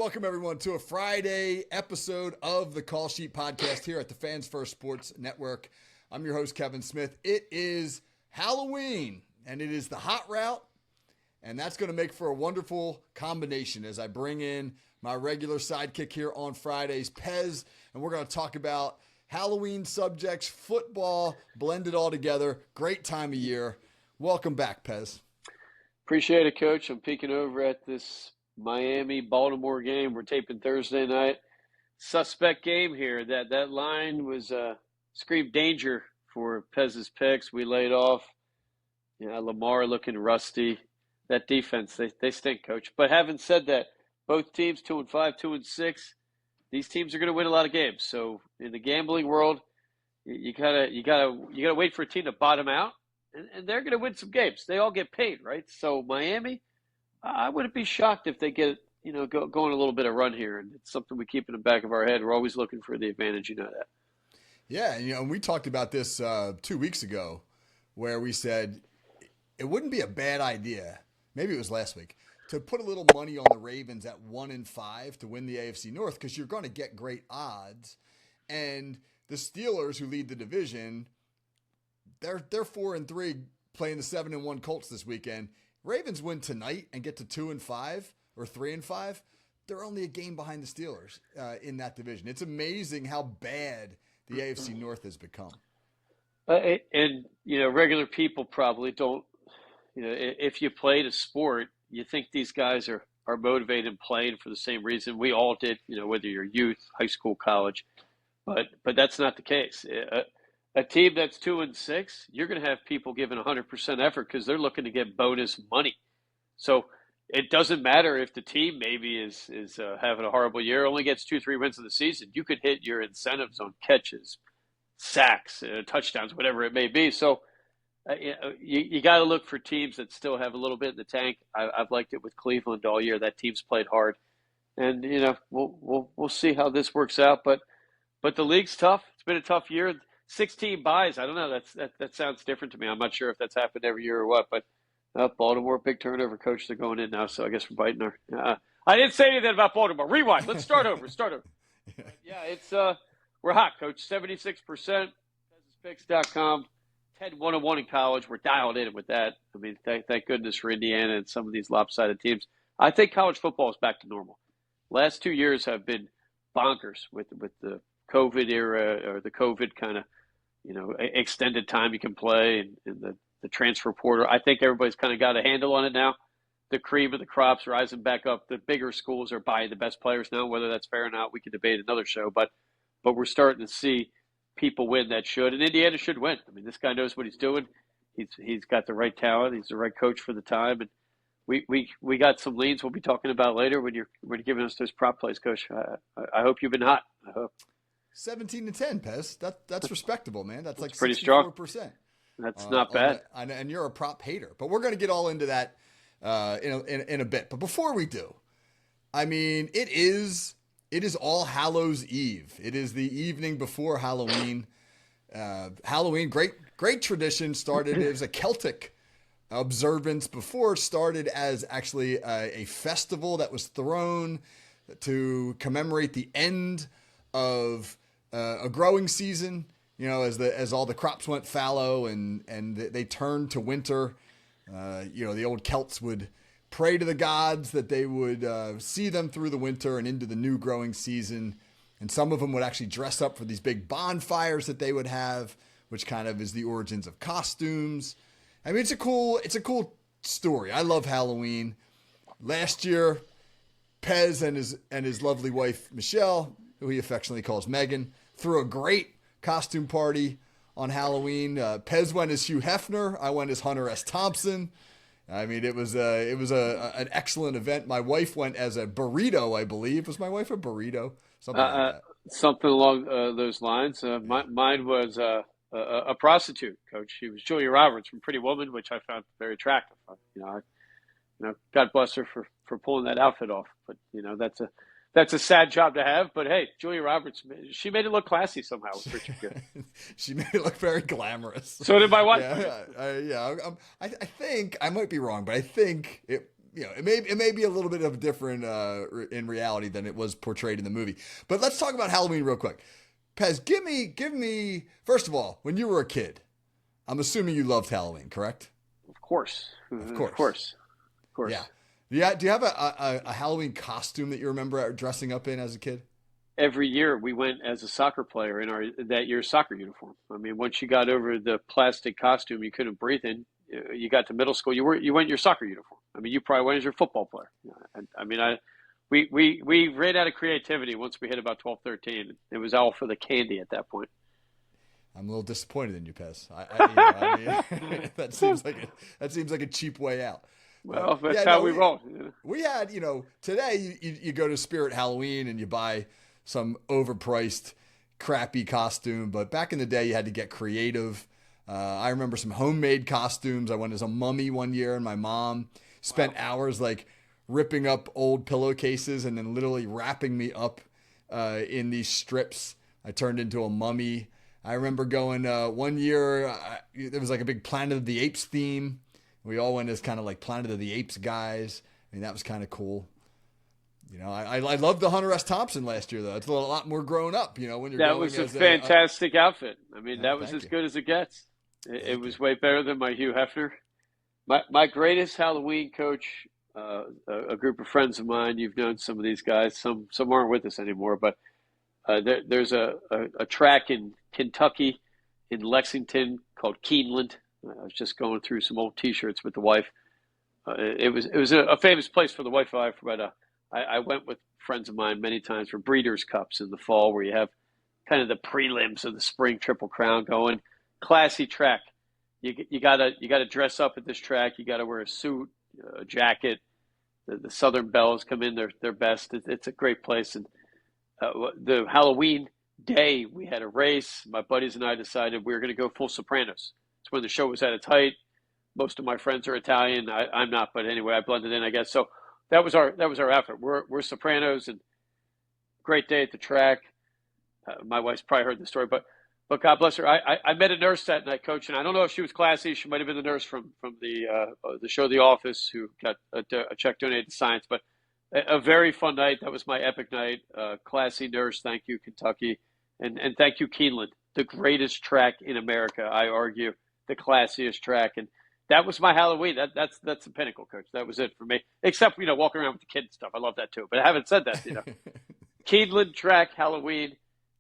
welcome everyone to a Friday episode of the Call Sheet Podcast here at the Fans First Sports Network. I'm your host, Kevin Smith. It is Halloween, and it is the hot route, and that's going to make for a wonderful combination as I bring in my regular sidekick here on Fridays, Pez, and we're going to talk about Halloween subjects, football, blended all together. Great time of year. Welcome back, Pez. Appreciate it, Coach. I'm peeking over at this Miami-Baltimore game. We're taping Thursday night. Suspect game here. That line was screamed danger for Pez's picks. We laid off. Lamar looking rusty. That defense, they stink, Coach. But having said that, both teams 2-5, 2-6. These teams are going to win a lot of games. So in the gambling world, you gotta wait for a team to bottom out, and they're going to win some games. They all get paid, right? So Miami, I wouldn't be shocked if they get, going a little bit of run here. And it's something we keep in the back of our head. We're always looking for the advantage, you know that. Yeah, and we talked about this 2 weeks ago where we said it wouldn't be a bad idea, maybe it was last week, to put a little money on the Ravens at 1-5 to win the AFC North because you're going to get great odds. And the Steelers, who lead the division, they're 4-3 playing the 7-1 Colts this weekend. Ravens win tonight and get to 2-5 or 3-5. They're only a game behind the Steelers in that division. It's amazing how bad the AFC North has become. Regular people probably don't. If you played a sport, you think these guys are motivated and playing for the same reason we all did. Whether you're youth, high school, college, but that's not the case. A team that's 2-6, you're going to have people giving 100% effort because they're looking to get bonus money. So it doesn't matter if the team maybe is having a horrible year, only gets 2-3 wins in the season. You could hit your incentives on catches, sacks, touchdowns, whatever it may be. So you got to look for teams that still have a little bit in the tank. I've liked it with Cleveland all year. That team's played hard, and we'll see how this works out. But the league's tough. It's been a tough year. 16 buys. I don't know. That sounds different to me. I'm not sure if that's happened every year or what. But Baltimore, big turnover, Coach. They're going in now, so I guess we're biting our. I didn't say anything about Baltimore. Rewind. Let's start over. Yeah, it's we're hot, Coach. 76%. PezPicks.com. 10-1-1 in college. We're dialed in with that. I mean, thank goodness for Indiana and some of these lopsided teams. I think college football is back to normal. Last 2 years have been bonkers with the COVID era or the COVID kind of, extended time you can play and the transfer portal. I think everybody's kind of got a handle on it now. The cream of the crop's rising back up. The bigger schools are buying the best players now. Whether that's fair or not, we can debate another show. But we're starting to see people win that should, and Indiana should win. I mean, this guy knows what he's doing. He's got the right talent. He's the right coach for the time, and we got some leans we'll be talking about later when you're giving us those prop plays, Coach. I hope you've been hot. I hope 17-10, Pez. That's respectable, man. That's like pretty 64%. Strong. That's not bad. And you're a prop hater, but we're going to get all into that in a bit. But before we do, I mean, it is All Hallows Eve. It is the evening before Halloween. Halloween, great tradition. Started as a Celtic observance before it started as actually a festival that was thrown to commemorate the end of a growing season. As all the crops went fallow and they turned to winter. The old Celts would pray to the gods that they would see them through the winter and into the new growing season. And some of them would actually dress up for these big bonfires that they would have, which kind of is the origins of costumes. I mean, it's a cool story. I love Halloween. Last year, Pez and his lovely wife, Michelle, who he affectionately calls Megan, threw a great costume party on Halloween. Pez went as Hugh Hefner. I went as Hunter S. Thompson. I mean, it was an excellent event. My wife went as a burrito, I believe. Was my wife a burrito? Something like that. Something along those lines. Mine was a prostitute, Coach. She was Julia Roberts from Pretty Woman, which I found very attractive. God bless her for pulling that outfit off. But that's a sad job to have. But hey, Julia Roberts, she made it look classy somehow with Richard Gere. She made it look very glamorous. So did my wife. Yeah. I think I might be wrong, but I think it may be a little bit of different in reality than it was portrayed in the movie. But let's talk about Halloween real quick. Pez, give me first of all, when you were a kid, I'm assuming you loved Halloween, correct? Of course. Of course. Yeah. Yeah. Do you have a Halloween costume that you remember dressing up in as a kid? Every year we went as a soccer player in that year's soccer uniform. I mean, once you got over the plastic costume you couldn't breathe in, you got to middle school, you went in your soccer uniform. I mean, you probably went as your football player. We ran out of creativity once we hit about 12, 13. It was all for the candy at that point. I'm a little disappointed in you, Pez. That seems like a cheap way out. Well, that's how we roll. We had, today you go to Spirit Halloween and you buy some overpriced, crappy costume. But back in the day, you had to get creative. I remember some homemade costumes. I went as a mummy one year, and my mom spent hours like ripping up old pillowcases and then literally wrapping me up in these strips. I turned into a mummy. I remember going one year, there was like a big Planet of the Apes theme. We all went as kind of like Planet of the Apes guys. I mean, that was kind of cool. I loved the Hunter S. Thompson last year, though. It's a lot more grown up, when you're that going was a as fantastic outfit. I mean, Yeah, that was thank as you. good as it gets. It was way better than my Hugh Hefner. My greatest Halloween coach, a group of friends of mine. You've known some of these guys. Some aren't with us anymore, but there's a track in Kentucky, in Lexington, called Keeneland. I was just going through some old T-shirts with the wife. It was a famous place for the wife and I. But I went with friends of mine many times for Breeders' Cups in the fall, where you have kind of the prelims of the spring Triple Crown going. Classy track. You gotta dress up at this track. You gotta wear a suit, a jacket. The Southern Belles come in their best. It's a great place. And the Halloween day, we had a race. My buddies and I decided we were going to go full Sopranos. It's when the show was at its height. Most of my friends are Italian. I'm not, but anyway, I blended in, I guess. So that was our effort. We're Sopranos, and great day at the track. My wife's probably heard the story, but God bless her. I met a nurse that night, Coach, and I don't know if she was classy. She might have been the nurse from the show The Office who got a check donated to science, but a very fun night. That was my epic night. Classy nurse. Thank you, Kentucky. And thank you, Keeneland, the greatest track in America, I argue, the classiest track. And that was my Halloween. That's the pinnacle, Coach. That was it for me. Except, walking around with the kids and stuff. I love that too. But I haven't said that, Keeneland track, Halloween,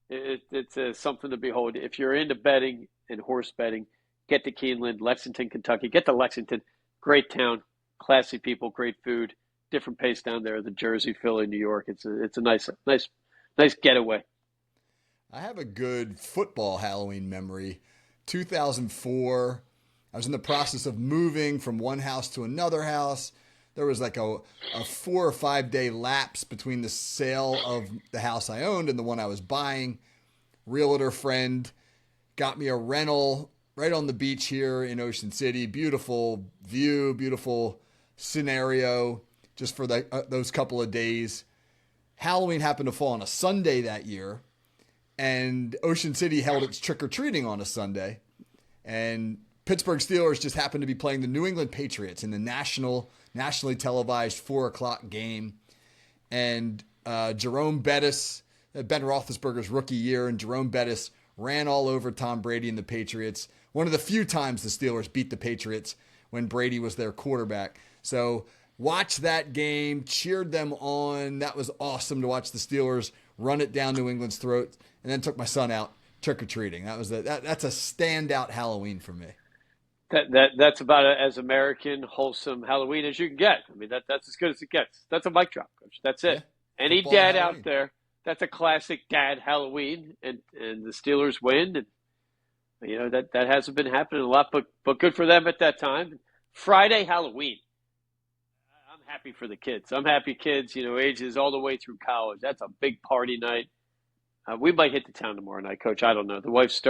it's something to behold. If you're into betting and horse betting, get to Keeneland, Lexington, Kentucky. Get to Lexington. Great town, classy people, great food, different pace down there than Jersey, Philly, New York. It's a nice getaway. I have a good football Halloween memory. 2004, I was in the process of moving from one house to another house. There was like a 4 or 5 day lapse between the sale of the house I owned and the one I was buying. Realtor friend got me a rental right on the beach here in Ocean City. Beautiful view, beautiful scenario just for those couple of days. Halloween happened to fall on a Sunday that year, and Ocean City held its trick-or-treating on a Sunday. And Pittsburgh Steelers just happened to be playing the New England Patriots in the nationally televised 4 o'clock game. And Jerome Bettis, Ben Roethlisberger's rookie year, and Jerome Bettis ran all over Tom Brady and the Patriots. One of the few times the Steelers beat the Patriots when Brady was their quarterback. So watched that game, cheered them on. That was awesome to watch the Steelers run it down New England's throat, and then took my son out trick-or-treating. That's a standout Halloween for me. That's about as American, wholesome Halloween as you can get. I mean, that's as good as it gets. That's a mic drop, Coach. That's it. Yeah. Any Football dad Halloween out there, that's a classic dad Halloween, and the Steelers win, and that hasn't been happening a lot, but good for them at that time. Friday Halloween. I'm happy for the kids. I'm happy kids, ages all the way through college. That's a big party night. We might hit the town tomorrow night, Coach. I don't know. The wife's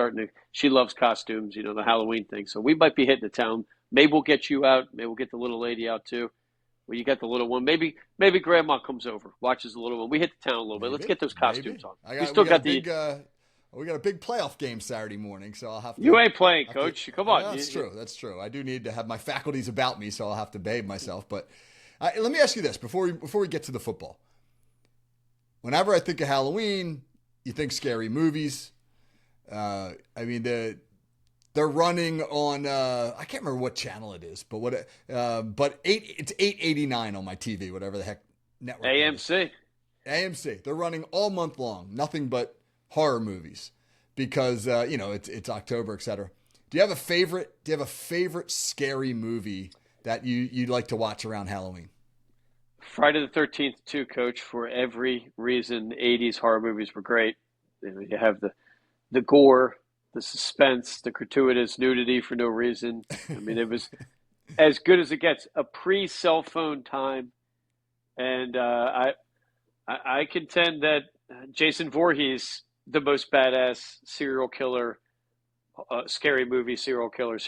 she loves costumes, the Halloween thing. So we might be hitting the town. Maybe we'll get you out. Maybe we'll get the little lady out too. Well, you got the little one. Maybe Grandma comes over, watches the little one. We hit the town a little bit. Let's get those costumes on. We got a big playoff game Saturday morning, so I'll have to. You ain't playing, Coach. Come on. That's true. I do need to have my faculties about me, so I'll have to behave myself. But Let me ask you this before we get to the football. Whenever I think of Halloween, you think scary movies. I mean, they're running on I can't remember what channel it is, but it's 889 on my TV, whatever the heck network. AMC. AMC. They're running all month long, nothing but horror movies because it's October, etc. Do you have a favorite? Do you have a favorite scary movie that you'd like to watch around Halloween? Friday the 13th too, Coach, for every reason. 80s horror movies were great. You have the gore, the suspense, the gratuitous nudity for no reason. I mean, it was as good as it gets. A pre-cell phone time, and I contend that Jason Voorhees, the most badass serial killer, scary movie serial killer.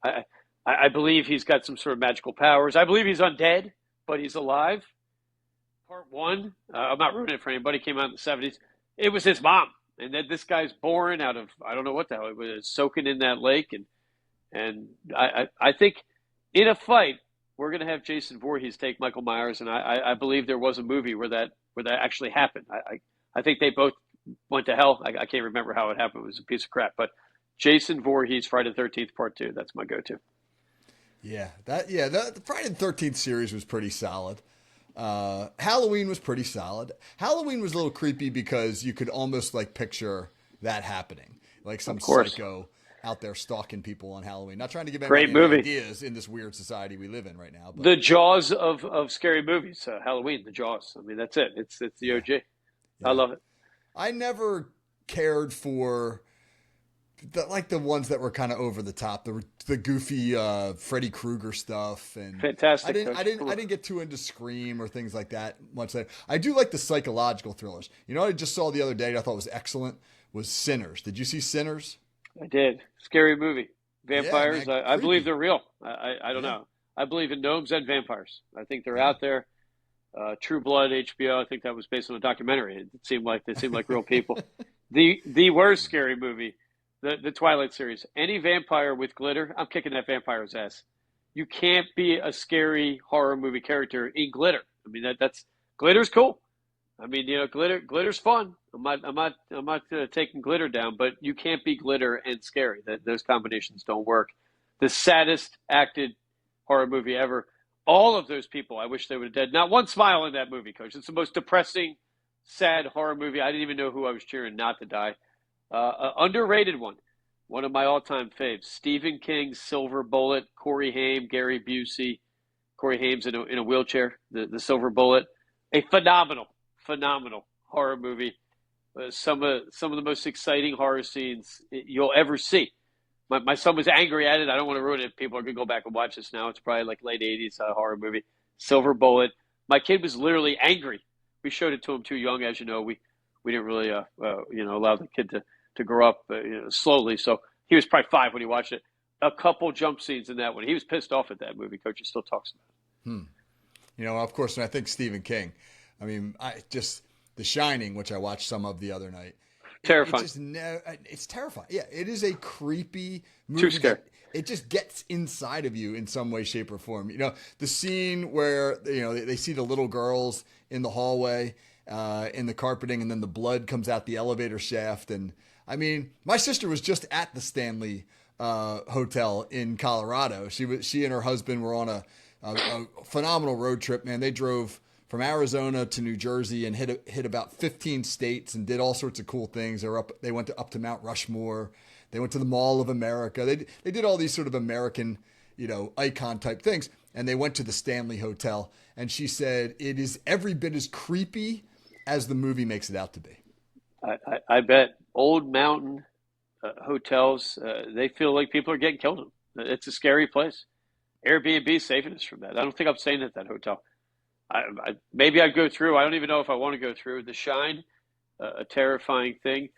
I believe he's got some sort of magical powers. I believe he's undead, but he's alive. Part one, I'm not ruining it for anybody, came out in the 70s. It was his mom. And then this guy's born out of, I don't know what the hell, it was soaking in that lake. And I think in a fight, we're going to have Jason Voorhees take Michael Myers. And I believe there was a movie where that actually happened. I think they both went to hell. I can't remember how it happened. It was a piece of crap. But Jason Voorhees, Friday the 13th, Part 2, that's my go-to. Yeah, the Friday the 13th series was pretty solid. Halloween was pretty solid. Halloween was a little creepy because you could almost like picture that happening, like some psycho out there stalking people on Halloween. Not trying to give anybody any ideas in this weird society we live in right now. But. The Jaws of scary movies, Halloween, the Jaws. I mean, that's it. It's the OG. Yeah. I love it. I never cared for the ones that were kind of over the top, the goofy Freddy Krueger stuff, and fantastic. I didn't get too into Scream or things like that much. I do like the psychological thrillers. You know what I just saw the other day that I thought was excellent was Sinners. Did you see Sinners? I did. Scary movie. Vampires. Yeah, man, I believe they're real. I don't know. I believe in gnomes and vampires. I think they're out there. True Blood, HBO. I think that was based on a documentary. It seemed like real people. The worst scary movie. The Twilight series. Any vampire with glitter, I'm kicking that vampire's ass. You can't be a scary horror movie character in glitter. I mean that's glitter's cool. I mean, glitter's fun. I'm not taking glitter down, but you can't be glitter and scary. Those combinations don't work. The saddest acted horror movie ever. All of those people, I wish they would have died. Not one smile in that movie, Coach. It's the most depressing, sad horror movie. I didn't even know who I was cheering not to die. Underrated one of my all-time faves, Stephen King's Silver Bullet, Corey Haim, Gary Busey, Corey Haim's in a wheelchair, the Silver Bullet, a phenomenal horror movie. Some of the most exciting horror scenes you'll ever see. My son was angry at it. I don't want to ruin it. People are going to go back and watch this now. It's probably like late 80s horror movie. Silver Bullet. My kid was literally angry. We showed it to him too young, as you know. We didn't really allow the kid to grow up slowly. So he was probably 5 when he watched it. A couple jump scenes in that one. He was pissed off at that movie. Coach, he still talks about it. Of course, when I think Stephen King, I mean, The Shining, which I watched some of the other night. Terrifying. It's terrifying. Yeah, it is a creepy movie. Too scary. It just gets inside of you in some way, shape, or form. The scene where they see the little girls in the hallway, in the carpeting, and then the blood comes out the elevator shaft. And I mean, my sister was just at the Stanley Hotel in Colorado. She and her husband were on a phenomenal road trip. Man, they drove from Arizona to New Jersey and hit about 15 states and did all sorts of cool things. They went up to Mount Rushmore. They went to the Mall of America. They did all these sort of American, icon type things. And they went to the Stanley Hotel. And she said it is every bit as creepy as the movie makes it out to be. I bet old mountain hotels, they feel like people are getting killed in them. It's a scary place. Airbnb saving us from that. I don't think I'm staying at that hotel. Maybe I'd go through. I don't even know if I want to go through The Shine, a terrifying thing.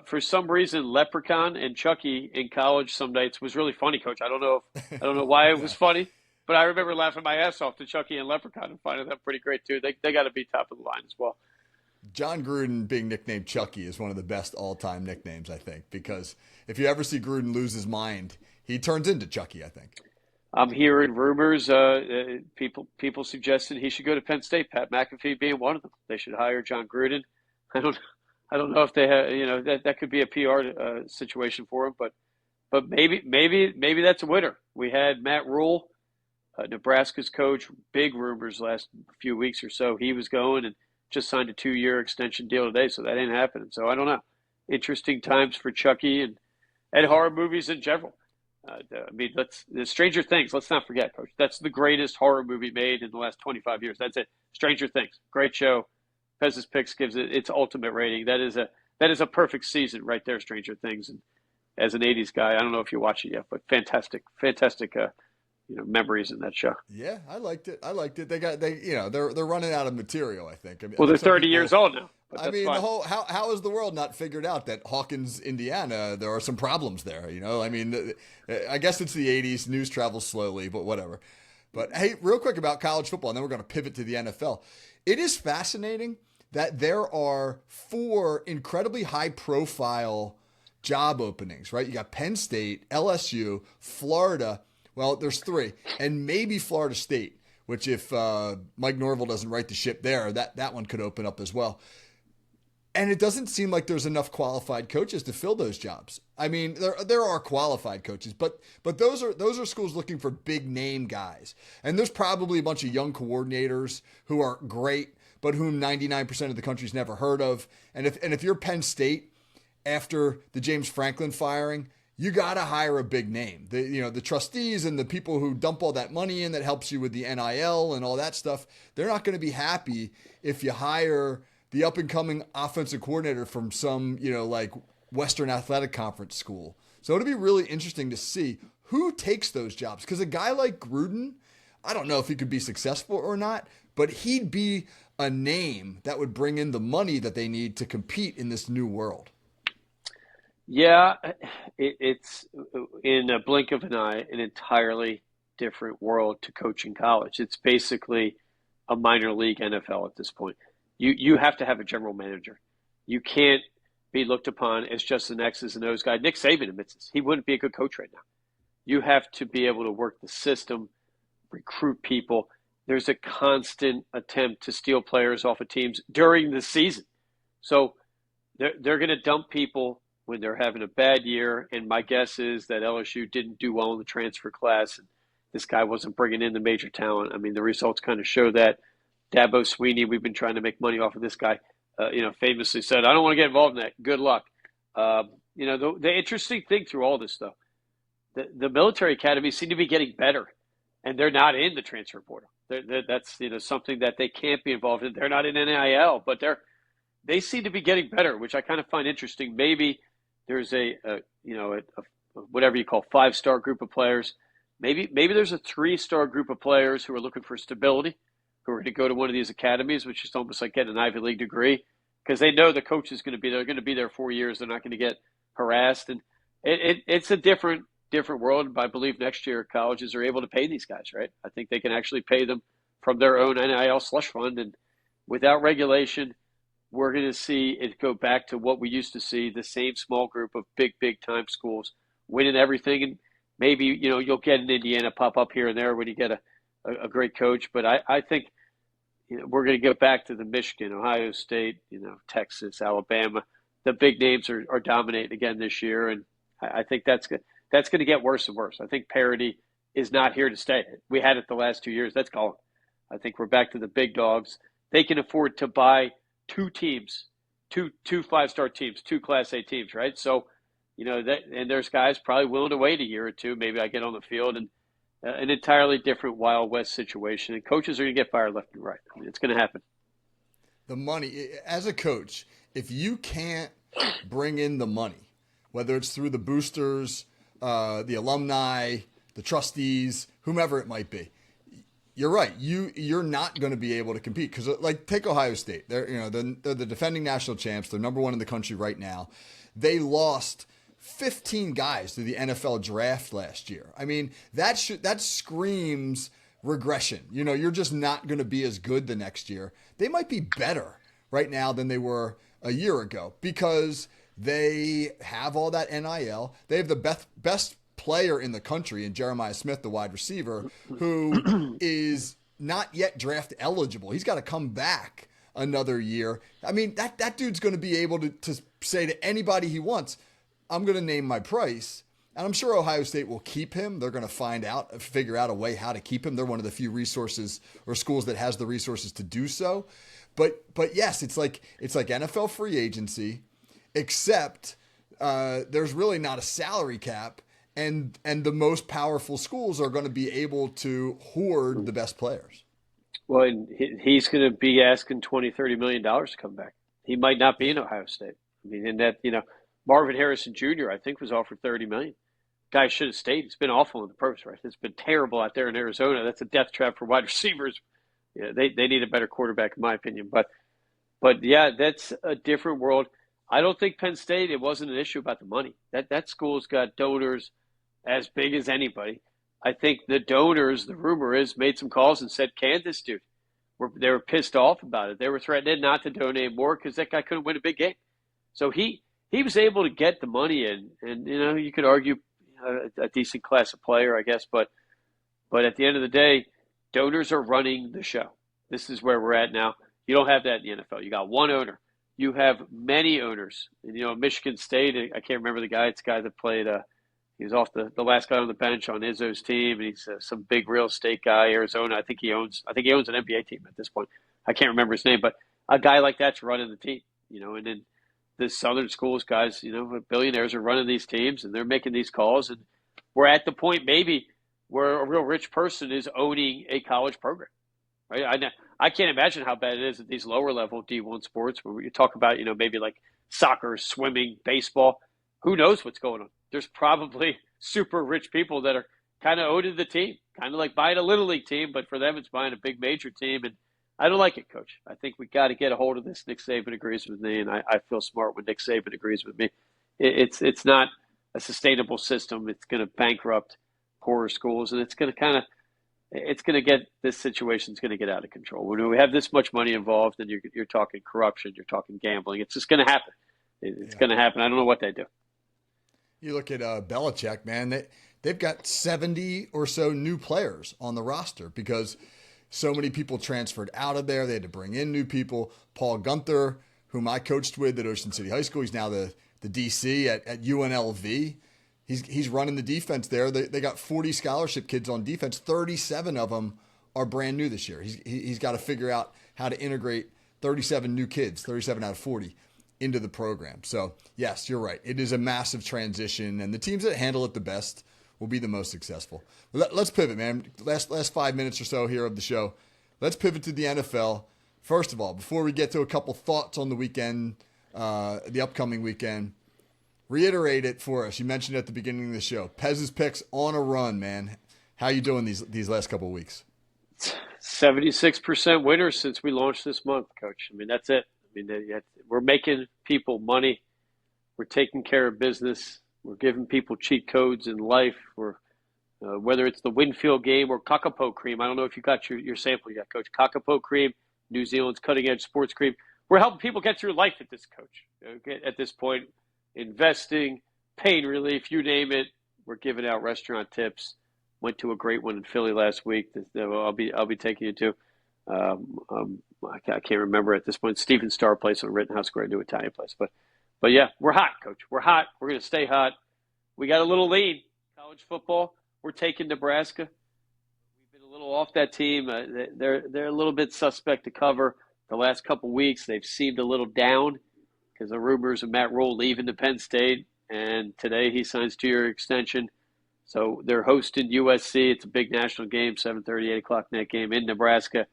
For some reason, Leprechaun and Chucky in college some nights was really funny, Coach. I don't know why it was funny, but I remember laughing my ass off to Chucky and Leprechaun and finding that pretty great too. They got to be top of the line as well. John Gruden being nicknamed Chucky is one of the best all-time nicknames, I think, because if you ever see Gruden lose his mind, he turns into Chucky, I think. I'm hearing rumors. People suggesting he should go to Penn State. Pat McAfee being one of them. They should hire John Gruden. I don't. I don't know if they have. That could be a PR situation for him. But maybe that's a winner. We had Matt Rule, Nebraska's coach. Big rumors last few weeks or so. He was going and just signed a 2-year extension deal today. So that ain't happening. So I don't know. Interesting times for Chucky and horror movies in general. The Stranger Things. Let's not forget, Coach. That's the greatest horror movie made in the last 25 years. That's it. Stranger Things. Great show. Pez's Picks gives it its ultimate rating. That is a perfect season right there. Stranger Things. And as an '80s guy, I don't know if you watch it yet, but fantastic, memories in that show. Yeah, I liked it. They're running out of material. I think. I Well, they're think some 30 people. years old now, but I that's mean, fine. the whole how is the world not figured out that Hawkins, Indiana, there are some problems there? I mean, I guess it's the '80s. News travels slowly, but whatever. But hey, real quick about college football, and then we're going to pivot to the NFL. It is fascinating that there are 4 incredibly high-profile job openings. Right? You got Penn State, LSU, Florida. Well, there's 3, and maybe Florida State. Which, if Mike Norvell doesn't right the ship there, that one could open up as well. And it doesn't seem like there's enough qualified coaches to fill those jobs. I mean, there are qualified coaches, but those are schools looking for big name guys. And there's probably a bunch of young coordinators who are great, but whom 99% of the country's never heard of. And if you're Penn State after the James Franklin firing, you got to hire a big name. The trustees and the people who dump all that money in that helps you with the NIL and all that stuff, they're not going to be happy if you hire the up-and-coming offensive coordinator from some, like Western Athletic Conference school. So it'll be really interesting to see who takes those jobs. Because a guy like Gruden, I don't know if he could be successful or not, but he'd be a name that would bring in the money that they need to compete in this new world. Yeah, it's in a blink of an eye, an entirely different world to coaching college. It's basically a minor league NFL at this point. You have to have a general manager. You can't be looked upon as just an X's and O's guy. Nick Saban admits this. He wouldn't be a good coach right now. You have to be able to work the system, recruit people. There's a constant attempt to steal players off of teams during the season. So they're going to dump people when they're having a bad year. And my guess is that LSU didn't do well in the transfer class. And this guy wasn't bringing in the major talent. I mean, the results kind of show that. Dabo Sweeney, we've been trying to make money off of this guy, famously said, I don't want to get involved in that. Good luck. The interesting thing through all this, though, the military academies seem to be getting better, and they're not in the transfer portal. That's something that they can't be involved in. They're not in NIL, but they seem to be getting better, which I kind of find interesting. Maybe there's a whatever you call 5-star group of players. Maybe there's a 3-star group of players who are looking for stability, who are going to go to one of these academies, which is almost like getting an Ivy League degree, because they know the coach is going to be there. They're going to be there 4 years. They're not going to get harassed, and it's a different world. I believe next year colleges are able to pay these guys, right? I think they can actually pay them from their own NIL slush fund, and without regulation, we're going to see it go back to what we used to see, the same small group of big time schools winning everything. And maybe, you'll get an Indiana pop up here and there when you get a great coach. But I think we're going to get back to the Michigan, Ohio State, Texas, Alabama. The big names are dominating again this year. And I think that's going to get worse and worse. I think parity is not here to stay. We had it the last 2 years. That's gone. I think we're back to the big dogs. They can afford to buy 2 teams, two 5-star teams, 2 Class A teams, right? So, and there's guys probably willing to wait a year or two. Maybe I get on the field and an entirely different Wild West situation. And coaches are going to get fired left and right. I mean, it's going to happen. The money, as a coach, if you can't bring in the money, whether it's through the boosters, the alumni, the trustees, whomever it might be, you're right. You're not going to be able to compete because, like, take Ohio State. They're the defending national champs. They're number 1 in the country right now. They lost 15 guys to the NFL draft last year. I mean, that screams regression. You're just not going to be as good the next year. They might be better right now than they were a year ago because they have all that NIL. They have the best player in the country in Jeremiah Smith, the wide receiver, who is not yet draft eligible. He's got to come back another year. I mean, that dude's going to be able to say to anybody he wants, I'm going to name my price. And I'm sure Ohio State will keep him. They're going to figure out a way how to keep him. They're one of the few resources or schools that has the resources to do so. But yes, it's like NFL free agency, except there's really not a salary cap, and the most powerful schools are going to be able to hoard the best players. Well, and he's going to be asking $20-30 million to come back. He might not be in Ohio State. I mean, in that, Marvin Harrison Jr., I think, was offered $30 million. Guy should have stayed. It's been awful in the pros, right? It's been terrible out there in Arizona. That's a death trap for wide receivers. Yeah, they need a better quarterback, in my opinion. But yeah, that's a different world. I don't think Penn State, it wasn't an issue about the money. That school's got donors as big as anybody. I think the donors, the rumor is, made some calls and said, Kansas, dude, they were pissed off about it. They were threatening not to donate more because that guy couldn't win a big game. So he was able to get the money in, and you could argue a decent class of player, I guess, but at the end of the day, donors are running the show. This is where we're at now. You don't have that in the NFL. You got one owner. You have many owners. And, Michigan State, I can't remember the guy. It's a guy that played, he was off the last guy on the bench on Izzo's team, and he's some big real estate guy, Arizona. I think he owns an NBA team at this point. I can't remember his name, but a guy like that's running the team, and then the Southern schools guys, billionaires are running these teams, and they're making these calls, and we're at the point maybe where a real rich person is owning a college program, right? I can't imagine how bad it is at these lower level D1 sports where you talk about, maybe like soccer, swimming, baseball. Who knows what's going on? There's probably super rich people that are kind of owning the team, kind of like buying a little league team, but for them it's buying a big major team. And I don't like it, Coach. I think we got to get a hold of this. Nick Saban agrees with me, and I feel smart when Nick Saban agrees with me. It's not a sustainable system. It's going to bankrupt poorer schools, and it's going to get this situation's going to get out of control. When we have this much money involved, and you're talking corruption, you're talking gambling, it's just going to happen. It's going to happen. I don't know what they do. You look at Belichick, man. They've got 70 or so new players on the roster because so many people transferred out of there. They had to bring in new people. Paul Gunther, whom I coached with at Ocean City High School, he's now the DC at UNLV. He's running the defense there. They got 40 scholarship kids on defense. 37 of them are brand new this year. He's got to figure out how to integrate 37 new kids, 37 out of 40, into the program. So, yes, you're right. It is a massive transition, and the teams that handle it the best will be the most successful. Let's pivot, man. Last 5 minutes or so here of the show. Let's pivot to the NFL. First of all, before we get to a couple thoughts on the weekend, the upcoming weekend, reiterate it for us. You mentioned it at the beginning of the show. Pez's picks on a run, man. How you doing these last couple of weeks? 76% winners since we launched this month, Coach. I mean, that's it. I mean, we're making people money. We're taking care of business. We're giving people cheat codes in life. We're whether it's the Winfield game or Kakapo cream. I don't know if you got your sample yet, Coach. Kakapo cream, New Zealand's cutting-edge sports cream. We're helping people get through life at this, Coach. At this point, investing, pain relief, you name it. We're giving out restaurant tips. Went to a great one in Philly last week. I'll be taking you to. I can't remember at this point. Stephen Starr place on Rittenhouse Square, a new Italian place. But yeah, we're hot, Coach. We're hot. We're going to stay hot. We got a little lead. College football. We're taking Nebraska. We've been a little off that team. They're a little bit suspect to cover. The last couple weeks, they've seemed a little down because the rumors of Matt Rule leaving to Penn State, and today he signs 2-year extension. So they're hosting USC. It's a big national game, 7:30, 8 o'clock night game in Nebraska.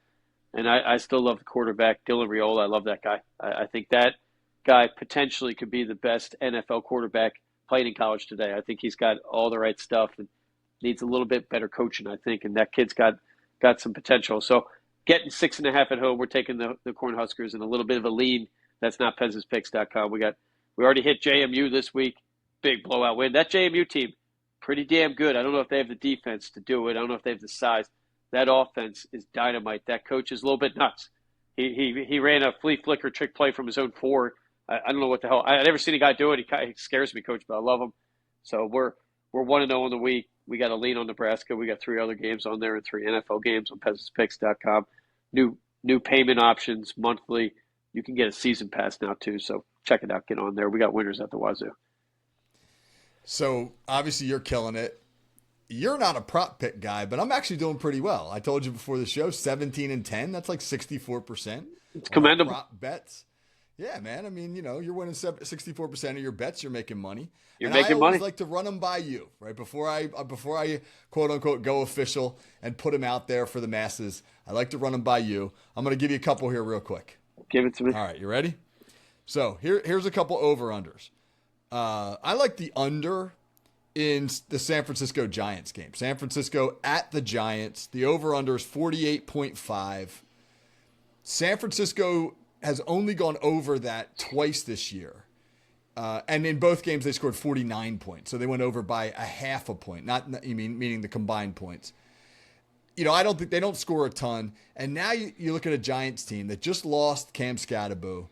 And I still love the quarterback, Dylan Raiola. I love that guy. I think that guy potentially could be the best NFL quarterback playing in college today. I think he's got all the right stuff and needs a little bit better coaching, I think. And that kid's got some potential. So getting 6.5 at home, we're taking the Cornhuskers in a little bit of a lead. That's not Pez'sPicks.com. We already hit JMU this week. Big blowout win. That JMU team, pretty damn good. I don't know if they have the defense to do it. I don't know if they have the size. That offense is dynamite. That coach is a little bit nuts. He ran a flea flicker trick play from his own 4. I don't know what the hell. I've never seen a guy do it. He scares me, Coach, but I love him. So We're 1-0 in the week. We got a lean on Nebraska. We got 3 other games on there and 3 NFL games on PeasantPicks.com. New payment options monthly. You can get a season pass now too. So check it out. Get on there. We got winners at the wazoo. So obviously you're killing it. You're not a prop pick guy, but I'm actually doing pretty well. I told you before the show, 17-10. That's like 64%. It's On our commendable. prop bets. Yeah, man. I mean, you're winning 64% of your bets. You're making money. You're and making I always money. like to run them by you, right? Before I quote unquote go official and put them out there for the masses. I like to run them by you. I'm going to give you a couple here real quick. Give it to me. All right, you ready? So here's a couple over-unders. I like the under in the San Francisco Giants game. San Francisco at the Giants. The over-under is 48.5. San Francisco has only gone over that twice this year. And in both games, they scored 49 points. So they went over by a half a point, meaning the combined points. I don't think they don't score a ton. And now you look at a Giants team that just lost Cam Scatterbo.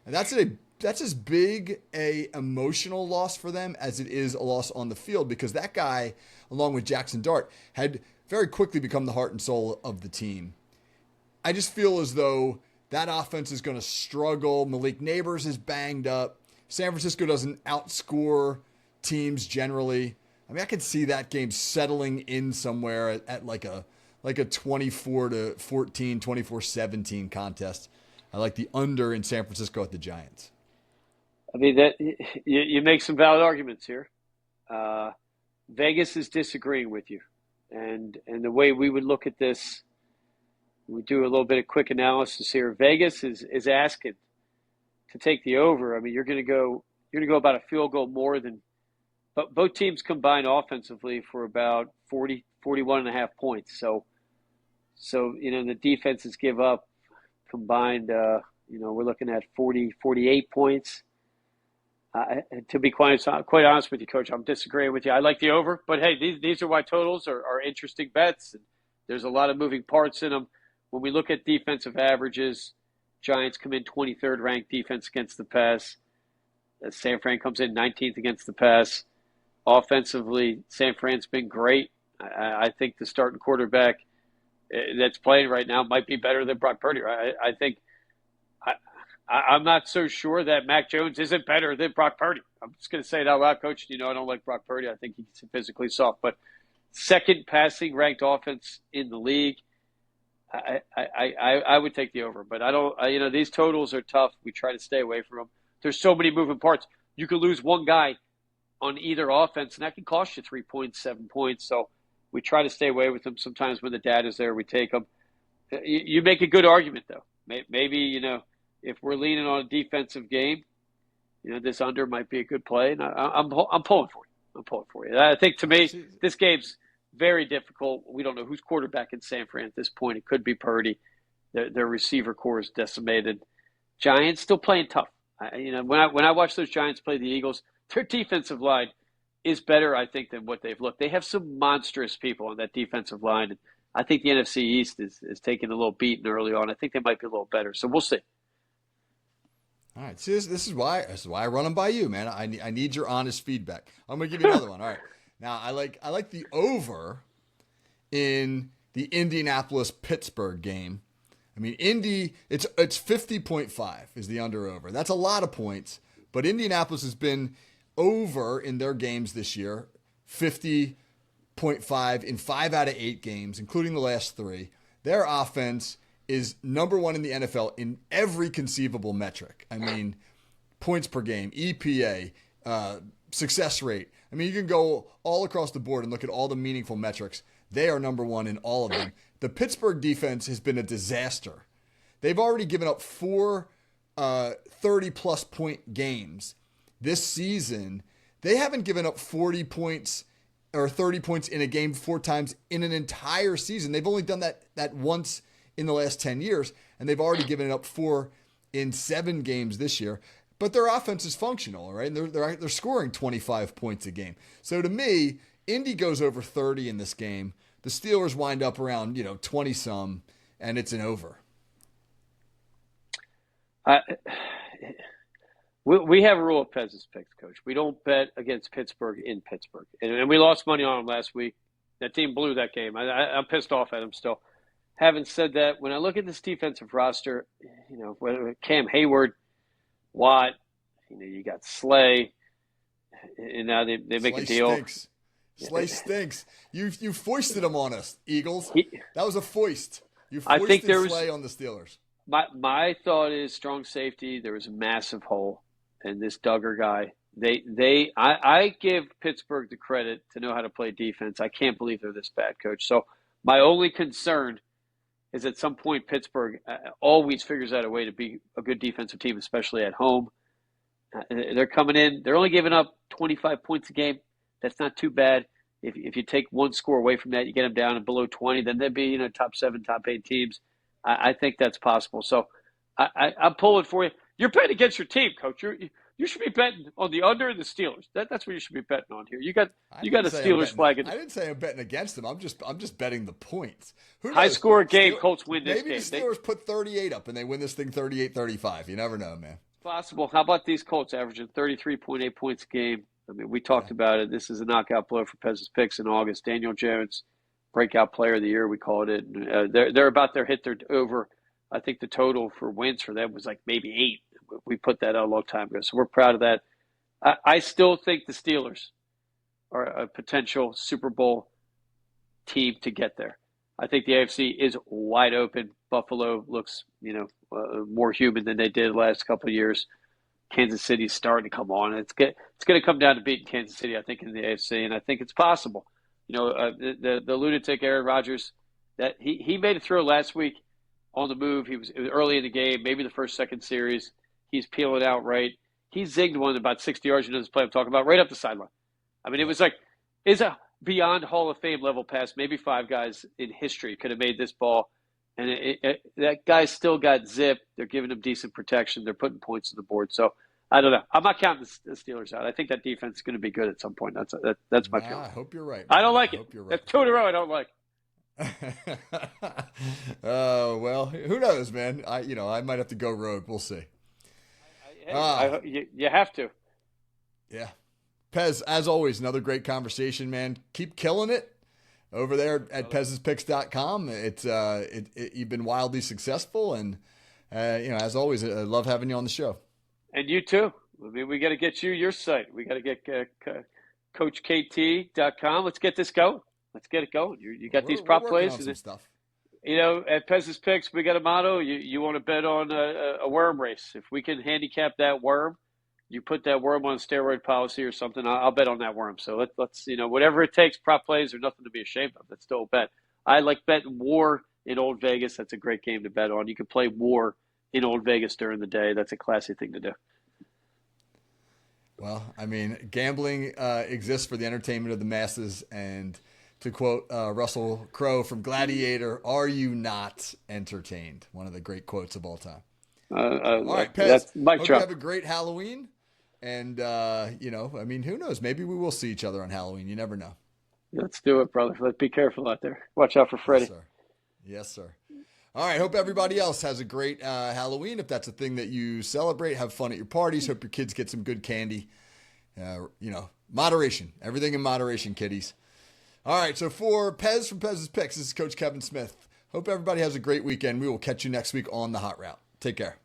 And that's as big a emotional loss for them as it is a loss on the field, because that guy, along with Jackson Dart, had very quickly become the heart and soul of the team. I just feel as though that offense is going to struggle. Malik Neighbors is banged up. San Francisco doesn't outscore teams generally. I mean, I could see that game settling in somewhere at like a 24-14, 24-17 contest. I like the under in San Francisco at the Giants. I mean, that you make some valid arguments here. Vegas is disagreeing with you, and the way we would look at this, we do a little bit of quick analysis here. Vegas is asking to take the over. I mean, you're going to go about a field goal more than, but both teams combined offensively for about 41 and a half points. So the defenses give up combined. We're looking at 48 points. To be quite honest with you, Coach, I'm disagreeing with you. I like the over, but hey, these are why totals are interesting bets. And there's a lot of moving parts in them. When we look at defensive averages, Giants come in 23rd ranked defense against the pass. San Fran comes in 19th against the pass. Offensively, San Fran's been great. I think the starting quarterback that's playing right now might be better than Brock Purdy. I think I'm not so sure that Mac Jones isn't better than Brock Purdy. I'm just going to say it out loud, Coach. I don't like Brock Purdy. I think he's physically soft. But second passing ranked offense in the league, I would take the over. But I don't. These totals are tough. We try to stay away from them. There's so many moving parts. You could lose one guy on either offense, and that can cost you 3 points, 7 points. So we try to stay away with them. Sometimes when the data's there, we take them. You make a good argument, though. Maybe, if we're leaning on a defensive game, this under might be a good play. And I'm pulling for you. I think, to me, this game's very difficult. We don't know who's quarterback in San Fran at this point. It could be Purdy. Their receiver core is decimated. Giants still playing tough. When I watch those Giants play the Eagles, their defensive line is better, I think, than what they've looked. They have some monstrous people on that defensive line. And I think the NFC East is taking a little beating early on. I think they might be a little better. So we'll see. All right. See, this is why I run them by you, man. I need your honest feedback. I'm going to give you another one. All right. Now, I like the over in the Indianapolis-Pittsburgh game. I mean, Indy, it's 50.5 is the under-over. That's a lot of points, but Indianapolis has been over in their games this year, 50.5 in 5 out of 8 games, including the last 3. Their offense is number 1 in the NFL in every conceivable metric. I mean, points per game, EPA, success rate. I mean, you can go all across the board and look at all the meaningful metrics. They are number 1 in all of them. The Pittsburgh defense has been a disaster. They've already given up 4 30-plus point games this season. They haven't given up 40 points or 30 points in a game 4 times in an entire season. They've only done that once in the last 10 years, and they've already given it up 4 in 7 games this year. But their offense is functional, right? And they're scoring 25 points a game. So to me, Indy goes over 30 in this game. The Steelers wind up around 20-some, and it's an over. We have a rule of Pez's picks, Coach. We don't bet against Pittsburgh in Pittsburgh, and we lost money on them last week. That team blew that game. I'm pissed off at them still. Having said that, when I look at this defensive roster, whether Cam Hayward, Watt, you got Slay, and now they make a Slay deal. stinks. Slay stinks. You foisted him on us, Eagles. That was a foist. You I think foisted Slay on the Steelers. My thought is strong safety. There was a massive hole, and this Duggar guy. I give Pittsburgh the credit to know how to play defense. I can't believe they're this bad, Coach. So my only concern is at some point Pittsburgh always figures out a way to be a good defensive team, especially at home. They're coming in. They're only giving up 25 points a game. That's not too bad. If you take one score away from that, you get them down and below 20, then they'd be top 7, top 8 teams. I think that's possible. So I'm pulling for you. You're betting against your team, Coach. You should be betting on the under and the Steelers. That's what you should be betting on here. You got a Steelers flag. I didn't say I'm betting against them. I'm just betting the points. Who knows? High score game, Colts win this game. Maybe the Steelers put 38 up and they win this thing 38-35. You never know, man. Possible. How about these Colts averaging 33.8 points a game? I mean, we talked about it. This is a knockout blow for Pez's picks in August. Daniel Jones, breakout player of the year, we called it. They're about to hit their over. I think the total for wins for them was like maybe 8. We put that out a long time ago, so we're proud of that. I still think the Steelers are a potential Super Bowl team to get there. I think the AFC is wide open. Buffalo looks, more human than they did the last couple of years. Kansas City's starting to come on. It's going to come down to beating Kansas City, I think, in the AFC, and I think it's possible. The lunatic Aaron Rodgers, that he made a throw last week on the move. It was early in the game, maybe the first, second series. He's peeling out right. He zigged one about 60 yards. This play I'm talking about, right up the sideline. I mean, it was like, is a beyond Hall of Fame level pass. Maybe 5 guys in history could have made this ball. And that guy still got zipped. They're giving him decent protection. They're putting points on the board. So I don't know. I'm not counting the Steelers out. I think that defense is going to be good at some point. That's my feeling. I hope you're right. I don't like it. Right. That's 2 in a row I don't like. Oh, well, who knows, man? I might have to go rogue. We'll see. You have to. Yeah. Pez, as always, another great conversation, man. Keep killing it over there at Pez'sPicks.com. You've been wildly successful, and as always, I love having you on the show. And you too. I mean, we got to get you your site. We got to get CoachKT.com. Let's get this going. Let's get it going. You got these prop plays. Some stuff. At Pez's Picks, we got a motto. You want to bet on a worm race. If we can handicap that worm, you put that worm on a steroid policy or something, I'll bet on that worm. So let's whatever it takes, prop plays are nothing to be ashamed of. Let's still bet. I like betting war in Old Vegas. That's a great game to bet on. You can play war in Old Vegas during the day. That's a classy thing to do. Well, I mean, gambling exists for the entertainment of the masses, and to quote Russell Crowe from Gladiator, "Are you not entertained?" One of the great quotes of all time. All right, Pez, hope you have a great Halloween. And, who knows? Maybe we will see each other on Halloween. You never know. Let's do it, brother. Let's be careful out there. Watch out for Freddy. Yes, sir. Yes, sir. All right. Hope everybody else has a great Halloween. If that's a thing that you celebrate, have fun at your parties. Hope your kids get some good candy. Moderation. Everything in moderation, kiddies. All right. So for Pez from Pez's Picks, this is Coach Kevin Smith. Hope everybody has a great weekend. We will catch you next week on the Hot Route. Take care.